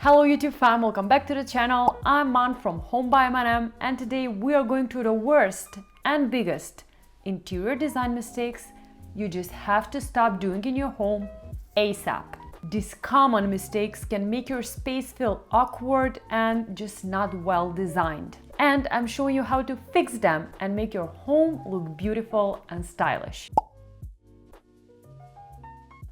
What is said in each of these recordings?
Hello YouTube fam, welcome back to the channel. I'm Man from Home by M&M, and today we are going through the worst and biggest interior design mistakes you just have to stop doing in your home ASAP. These common mistakes can make your space feel awkward and just not well designed. And I'm showing you how to fix them and make your home look beautiful and stylish.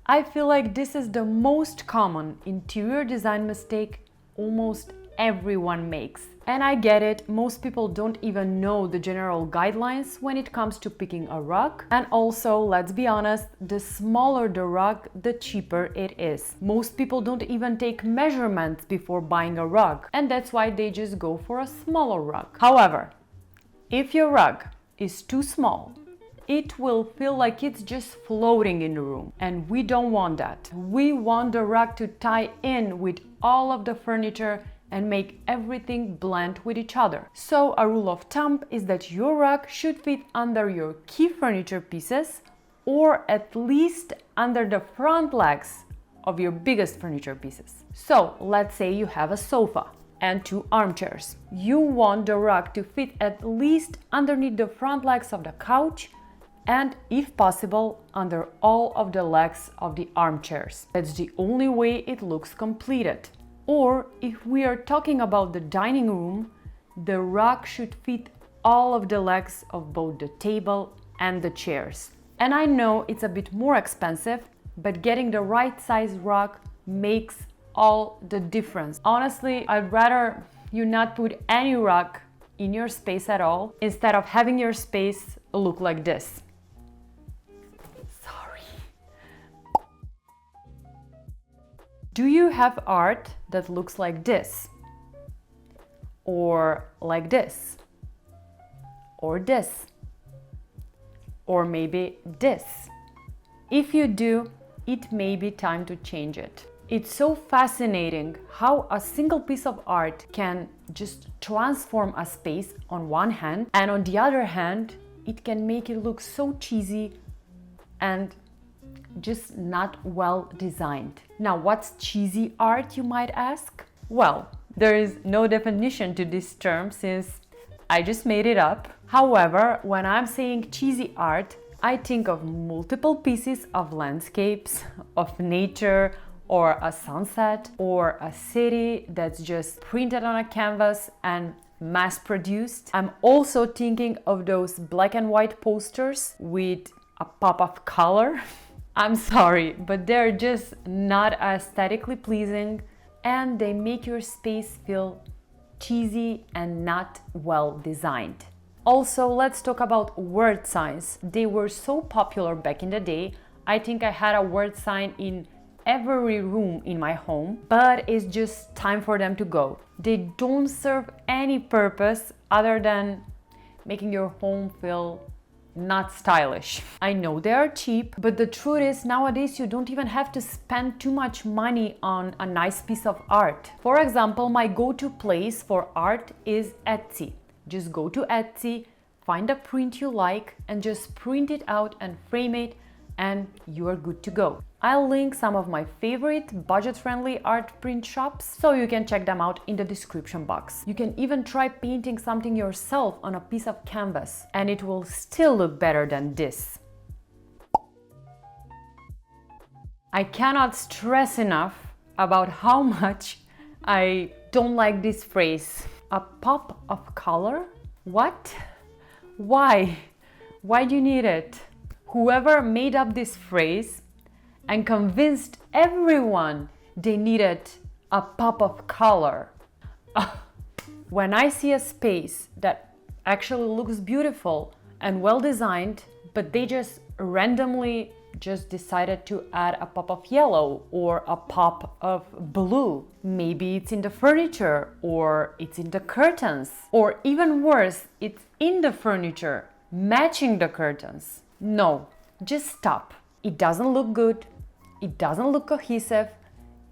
I feel like this is the most common interior design mistake almost everyone makes. And I get it, most people don't even know the general guidelines when it comes to picking a rug. And also, let's be honest, the smaller the rug, the cheaper it is. Most people don't even take measurements before buying a rug, and that's why they just go for a smaller rug. However, if your rug is too small, it will feel like it's just floating in the room, and we don't want that. We want the rug to tie in with all of the furniture and make everything blend with each other. So a rule of thumb is that your rug should fit under your key furniture pieces, or at least under the front legs of your biggest furniture pieces. So let's say you have a sofa and two armchairs. You want the rug to fit at least underneath the front legs of the couch, and if possible, under all of the legs of the armchairs. That's the only way it looks completed. Or if we are talking about the dining room, the rug should fit all of the legs of both the table and the chairs. And I know it's a bit more expensive, but getting the right size rug makes all the difference. Honestly, I'd rather you not put any rug in your space at all, instead of having your space look like this. Do you have art that looks like this? Or like this? Or this? Or maybe this? If you do, it may be time to change it. It's so fascinating how a single piece of art can just transform a space on one hand, and on the other hand, it can make it look so cheesy and just not well designed. Now, what's cheesy art, you might ask? Well, there is no definition to this term since I just made it up. However, when I'm saying cheesy art, I think of multiple pieces of landscapes, of nature, or a sunset, or a city that's just printed on a canvas and mass-produced. I'm also thinking of those black and white posters with a pop of color. I'm sorry, but they're just not aesthetically pleasing, and they make your space feel cheesy and not well designed. Also, let's talk about word signs. They were so popular back in the day. I think I had a word sign in every room in my home, but it's just time for them to go. They don't serve any purpose other than making your home feel not stylish. I know they are cheap, but the truth is nowadays you don't even have to spend too much money on a nice piece of art. For example, my go-to place for art is Etsy. Just go to Etsy, find a print you like, and just print it out and frame it, and you are good to go. I'll link some of my favorite budget-friendly art print shops, so you can check them out in the description box. You can even try painting something yourself on a piece of canvas, and it will still look better than this. I cannot stress enough about how much I don't like this phrase. A pop of color? What? Why? Why do you need it? Whoever made up this phrase and convinced everyone they needed a pop of color. When I see a space that actually looks beautiful and well designed, but they just randomly decided to add a pop of yellow or a pop of blue. Maybe it's in the furniture, or it's in the curtains, or even worse, it's in the furniture, matching the curtains. No, just stop. It doesn't look good, it doesn't look cohesive,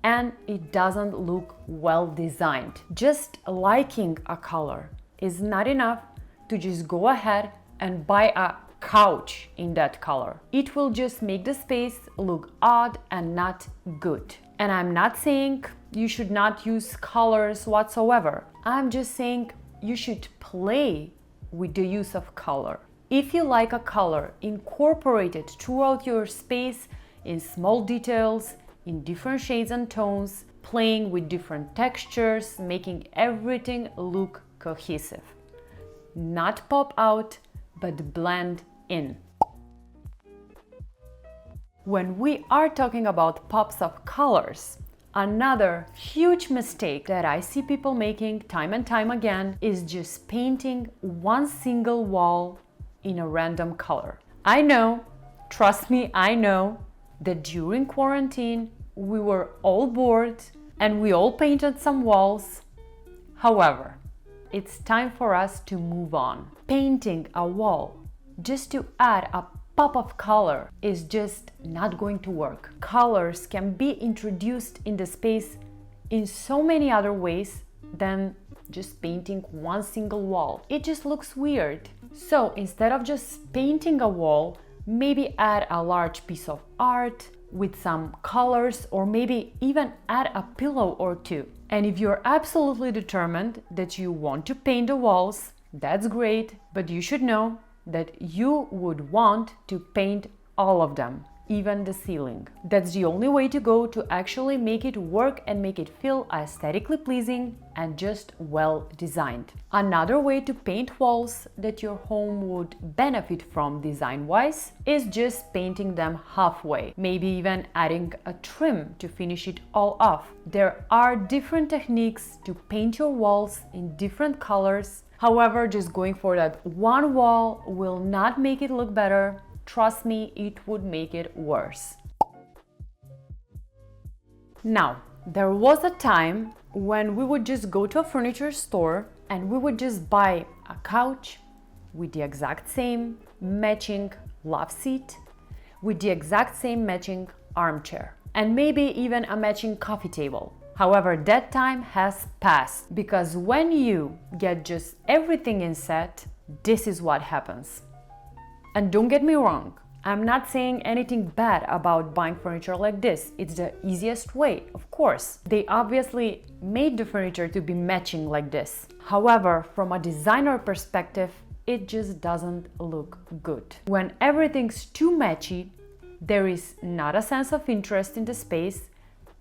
and it doesn't look well designed. Just liking a color is not enough to just go ahead and buy a couch in that color. It will just make the space look odd and not good. And I'm not saying you should not use colors whatsoever. I'm just saying you should play with the use of color. If you like a color, incorporate it throughout your space in small details, in different shades and tones, playing with different textures, making everything look cohesive. Not pop out, but blend in. When we are talking about pops of colors, another huge mistake that I see people making time and time again is just painting one single wall in a random color. I know, trust me, I know that during quarantine we were all bored and we all painted some walls. However, it's time for us to move on. Painting a wall just to add a pop of color is just not going to work. Colors can be introduced in the space in so many other ways than just painting one single wall. It just looks weird. So instead of just painting a wall, maybe add a large piece of art with some colors, or maybe even add a pillow or two. And if you're absolutely determined that you want to paint the walls, that's great, but you should know that you would want to paint all of them, even the ceiling. That's the only way to go to actually make it work and make it feel aesthetically pleasing and just well designed. Another way to paint walls that your home would benefit from design-wise is just painting them halfway, maybe even adding a trim to finish it all off. There are different techniques to paint your walls in different colors. However, just going for that one wall will not make it look better. Trust me, it would make it worse. Now, there was a time when we would just go to a furniture store and we would just buy a couch with the exact same matching love seat, with the exact same matching armchair, and maybe even a matching coffee table. However, that time has passed, because when you get just everything in set, this is what happens. And don't get me wrong, I'm not saying anything bad about buying furniture like this. It's the easiest way, of course. They obviously made the furniture to be matching like this. However, from a designer perspective, it just doesn't look good. When everything's too matchy, there is not a sense of interest in the space,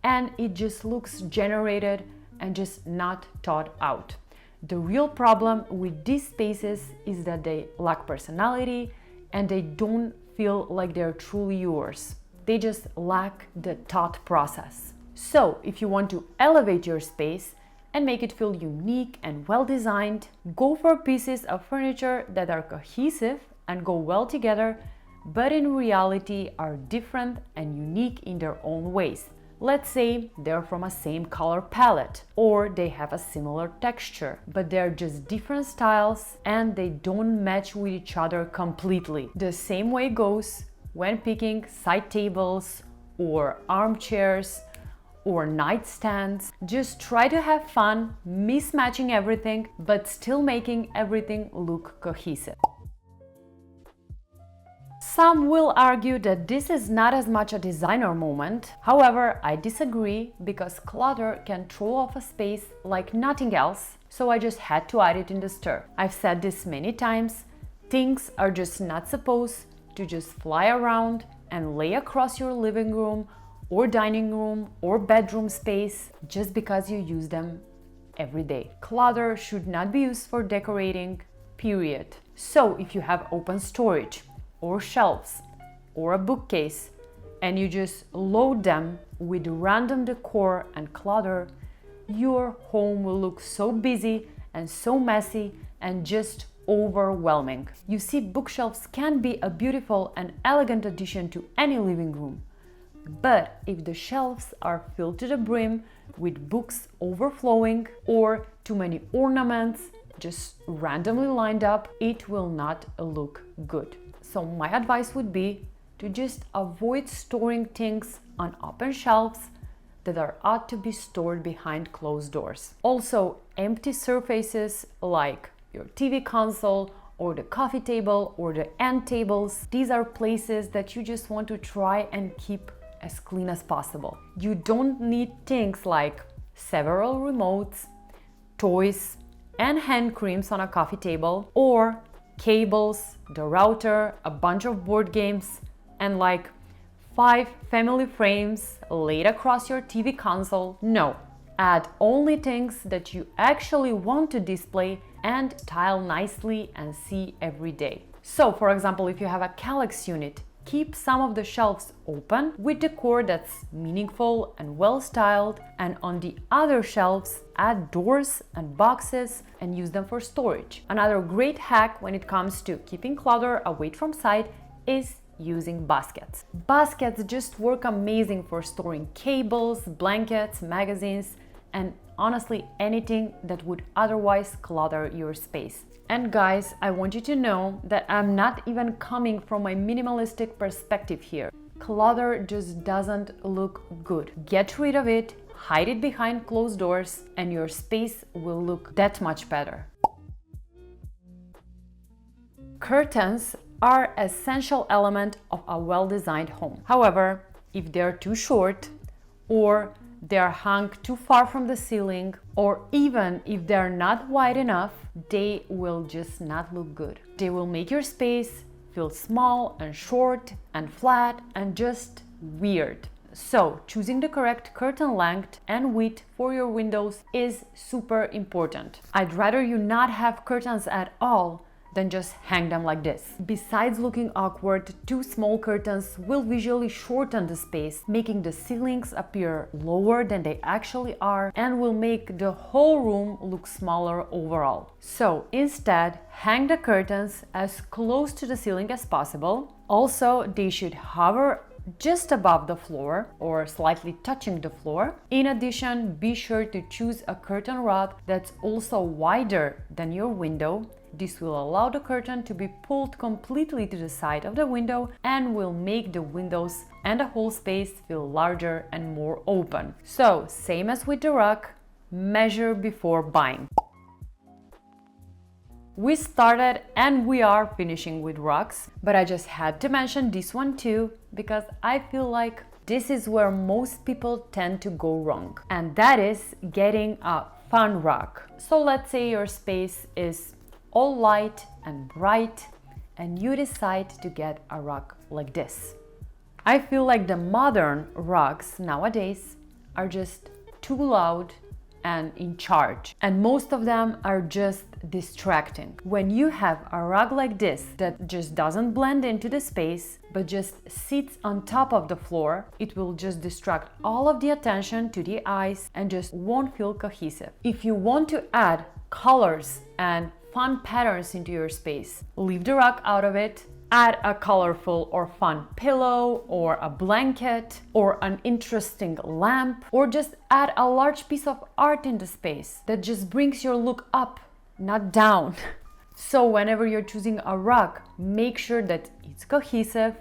and it just looks generated and just not thought out. The real problem with these spaces is that they lack personality and they don't feel like they're truly yours. They just lack the thought process. So if you want to elevate your space and make it feel unique and well designed, go for pieces of furniture that are cohesive and go well together, but in reality are different and unique in their own ways. Let's say they're from a same color palette, or they have a similar texture, but they're just different styles and they don't match with each other completely. The same way goes when picking side tables or armchairs or nightstands. Just try to have fun mismatching everything, but still making everything look cohesive. Some will argue that this is not as much a designer moment. However, I disagree, because clutter can throw off a space like nothing else, so I just had to add it in the stir. I've said this many times, things are just not supposed to just fly around and lay across your living room or dining room or bedroom space just because you use them every day. Clutter should not be used for decorating, period. So if you have open storage, or shelves, or a bookcase, and you just load them with random decor and clutter, your home will look so busy and so messy and just overwhelming. You see, bookshelves can be a beautiful and elegant addition to any living room, but if the shelves are filled to the brim with books overflowing or too many ornaments just randomly lined up, it will not look good. So my advice would be to just avoid storing things on open shelves that are ought to be stored behind closed doors. Also, empty surfaces like your TV console or the coffee table or the end tables, these are places that you just want to try and keep as clean as possible. You don't need things like several remotes, toys, and hand creams on a coffee table, or cables, the router, a bunch of board games, and like 5 family frames laid across your TV console. No, add only things that you actually want to display and style nicely and see every day. So, for example, if you have a Kallax unit, keep some of the shelves open with decor that's meaningful and well styled, and on the other shelves add doors and boxes and use them for storage. Another great hack when it comes to keeping clutter away from sight is using baskets. Baskets just work amazing for storing cables, blankets, magazines, and honestly anything that would otherwise clutter your space. And guys, I want you to know that I'm not even coming from my minimalistic perspective here. Clutter just doesn't look good. Get rid of it, hide it behind closed doors, and your space will look that much better. Curtains are an essential element of a well-designed home. However, if they're too short, or they're hung too far from the ceiling, or even if they're not wide enough, they will just not look good. They will make your space feel small and short and flat and just weird. So choosing the correct curtain length and width for your windows is super important. I'd rather you not have curtains at all than just hang them like this. Besides looking awkward, too small curtains will visually shorten the space, making the ceilings appear lower than they actually are, and will make the whole room look smaller overall. So instead, hang the curtains as close to the ceiling as possible. Also, they should hover just above the floor or slightly touching the floor. In addition, be sure to choose a curtain rod that's also wider than your window. This will allow the curtain to be pulled completely to the side of the window and will make the windows and the whole space feel larger and more open. So, same as with the rug, measure before buying. We started and we are finishing with rugs, but I just had to mention this one too because I feel like this is where most people tend to go wrong, and that is getting a fun rug. So let's say your space is all light and bright and you decide to get a rug like this. I feel like the modern rugs nowadays are just too loud and in charge, and most of them are just distracting. When you have a rug like this that just doesn't blend into the space but just sits on top of the floor, it will just distract all of the attention to the eyes and just won't feel cohesive. If you want to add colors and fun patterns into your space, leave the rug out of it. Add a colorful or fun pillow or a blanket or an interesting lamp, or just add a large piece of art in the space that just brings your look up, not down. So whenever you're choosing a rug, make sure that it's cohesive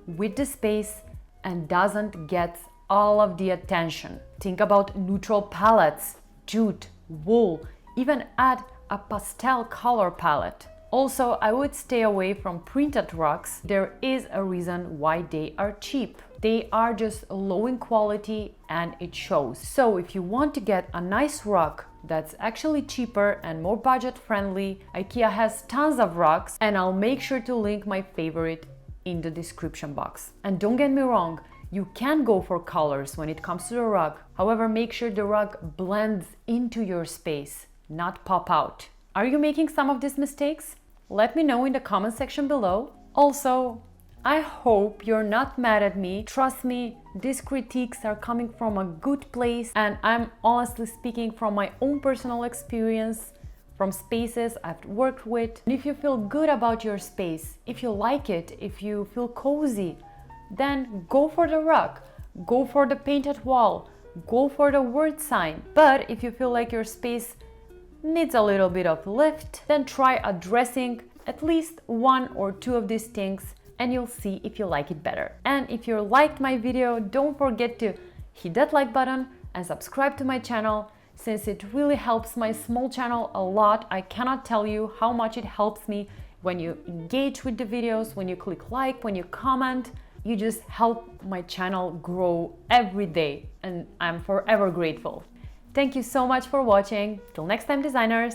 with the space and doesn't get all of the attention. Think about neutral palettes, jute, wool, even add a pastel color palette. Also, I would stay away from printed rugs. There is a reason why they are cheap. They are just low in quality and it shows. So if you want to get a nice rug that's actually cheaper and more budget friendly, IKEA has tons of rugs, and I'll make sure to link my favorite in the description box. And don't get me wrong, you can go for colors when it comes to the rug. However, make sure the rug blends into your space, not pop out. Are you making some of these mistakes? Let me know in the comment section below. Also, I hope you're not mad at me. Trust me, these critiques are coming from a good place, and I'm honestly speaking from my own personal experience, from spaces I've worked with. And if you feel good about your space, if you like it, if you feel cozy, then go for the rug, go for the painted wall, go for the word sign. But if you feel like your space needs a little bit of lift, then try addressing at least one or two of these things and you'll see if you like it better. And if you liked my video, don't forget to hit that like button and subscribe to my channel, since it really helps my small channel a lot. I cannot tell you how much it helps me when you engage with the videos, when you click like, when you comment. You just help my channel grow every day, and I'm forever grateful. Thank you so much for watching. Till next time, designers!